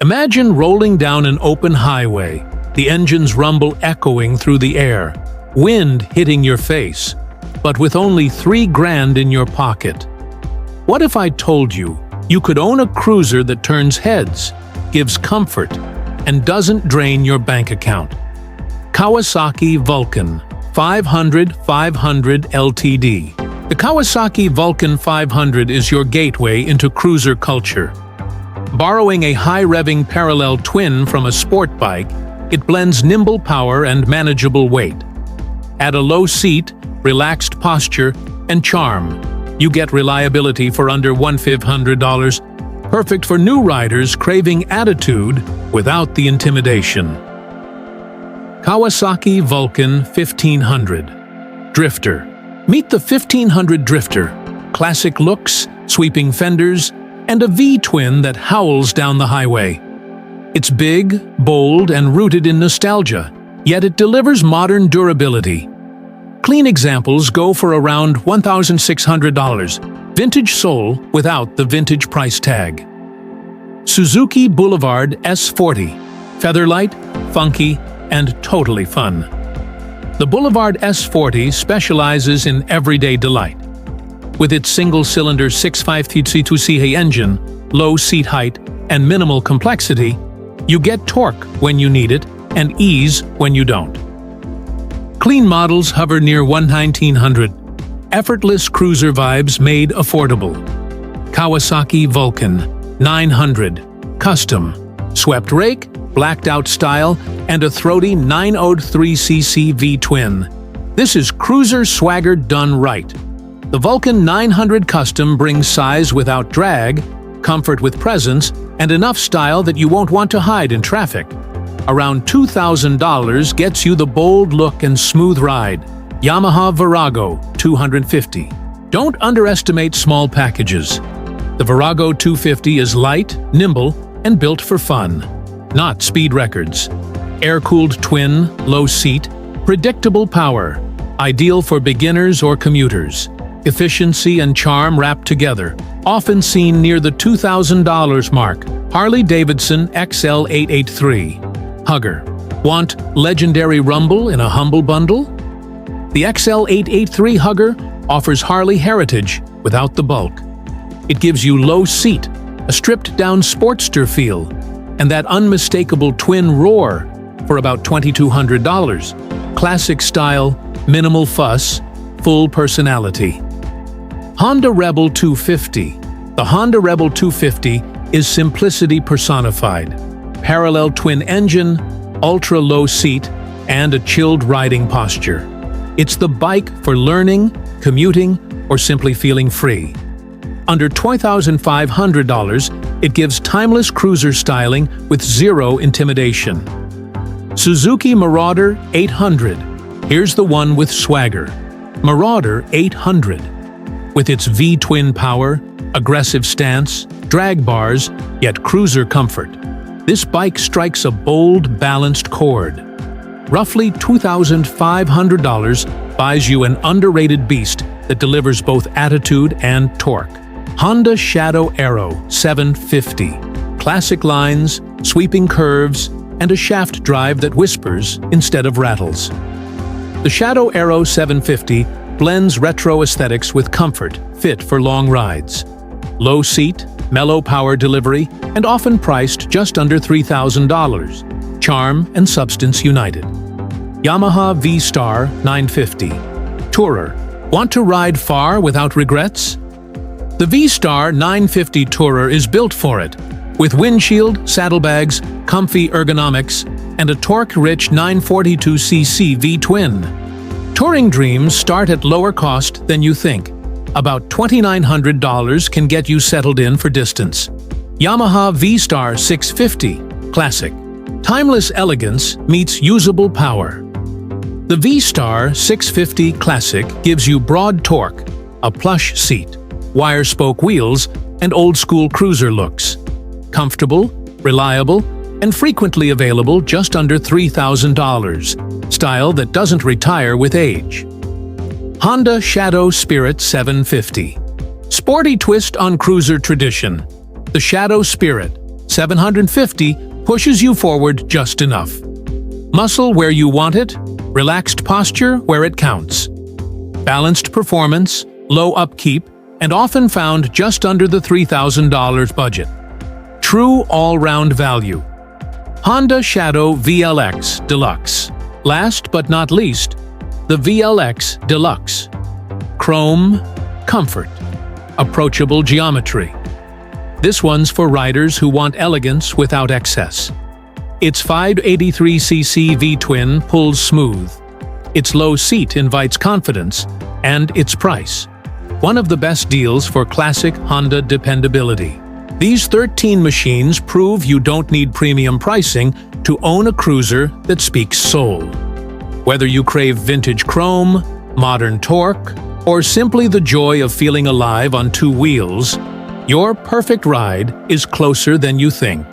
Imagine rolling down an open highway, the engine's rumble echoing through the air, wind hitting your face, but with only $3,000 in your pocket. What if I told you you could own a cruiser that turns heads, gives comfort, and doesn't drain your bank account? Kawasaki Vulcan 500 Ltd. The Kawasaki Vulcan 500 is your gateway into cruiser culture. Borrowing a high-revving parallel twin from a sport bike, it blends nimble power and manageable weight. Add a low seat, relaxed posture, and charm. You get reliability for under $1,500, perfect for new riders craving attitude without the intimidation. Kawasaki Vulcan 1500 Drifter. Meet the 1500 Drifter. Classic looks, sweeping fenders, and a V-twin that howls down the highway. It's big, bold, and rooted in nostalgia, yet it delivers modern durability. Clean examples go for around $1,600, vintage sole without the vintage price tag. Suzuki Boulevard S40, featherlight, funky, and totally fun. The Boulevard S40 specializes in everyday delight. With its single-cylinder 6.5 engine, low seat height, and minimal complexity, you get torque when you need it and ease when you don't. Clean models hover near 1,900. Effortless cruiser vibes made affordable. Kawasaki Vulcan 900 Custom. Swept rake, blacked-out style, and a throaty 903cc V-twin. This is cruiser swagger done right. The Vulcan 900 Custom brings size without drag, comfort with presence, and enough style that you won't want to hide in traffic. Around $2,000 gets you the bold look and smooth ride. Yamaha Virago 250. Don't underestimate small packages. The Virago 250 is light, nimble, and built for fun, not speed records. Air-cooled twin, low seat, predictable power. Ideal for beginners or commuters. Efficiency and charm wrapped together, often seen near the $2,000 mark. Harley Davidson XL883 Hugger. Want legendary rumble in a humble bundle? The XL883 Hugger offers Harley heritage without the bulk. It gives you low seat, a stripped-down Sportster feel, and that unmistakable twin roar for about $2,200. Classic style, minimal fuss, full personality. Honda Rebel 250. The Honda Rebel 250 is simplicity personified. Parallel twin engine, ultra-low seat, and a chilled riding posture. It's the bike for learning, commuting, or simply feeling free. Under $2,500, it gives timeless cruiser styling with zero intimidation. Suzuki Marauder 800. Here's the one with swagger. Marauder 800. With its V-twin power, aggressive stance, drag bars, yet cruiser comfort. This bike strikes a bold, balanced chord. Roughly $2,500 buys you an underrated beast that delivers both attitude and torque. Honda Shadow Aero 750. Classic lines, sweeping curves, and a shaft drive that whispers instead of rattles. The Shadow Aero 750 blends retro aesthetics with comfort, fit for long rides. Low seat, mellow power delivery, and often priced just under $3,000. Charm and substance united. Yamaha V-Star 950. Tourer. Want to ride far without regrets? The V-Star 950 Tourer is built for it, with windshield, saddlebags, comfy ergonomics, and a torque-rich 942cc V-twin. Touring dreams start at lower cost than you think. About $2,900 can get you settled in for distance. Yamaha V-Star 650 Classic. Timeless elegance meets usable power. The V-Star 650 Classic gives you broad torque, a plush seat, wire spoke wheels, and old-school cruiser looks. Comfortable, reliable, and frequently available just under $3,000. Style that doesn't retire with age. Honda Shadow Spirit 750. Sporty twist on cruiser tradition. The Shadow Spirit 750 pushes you forward just enough. Muscle where you want it, relaxed posture where it counts. Balanced performance, low upkeep, and often found just under the $3,000 budget. True all-round value. Honda Shadow VLX Deluxe. Last but not least, the VLX Deluxe. Chrome, comfort, approachable geometry. This one's for riders who want elegance without excess. Its 583cc V-twin pulls smooth. Its low seat invites confidence, and its price. One of the best deals for classic Honda dependability. These 13 machines prove you don't need premium pricing to own a cruiser that speaks soul. Whether you crave vintage chrome, modern torque, or simply the joy of feeling alive on two wheels, your perfect ride is closer than you think.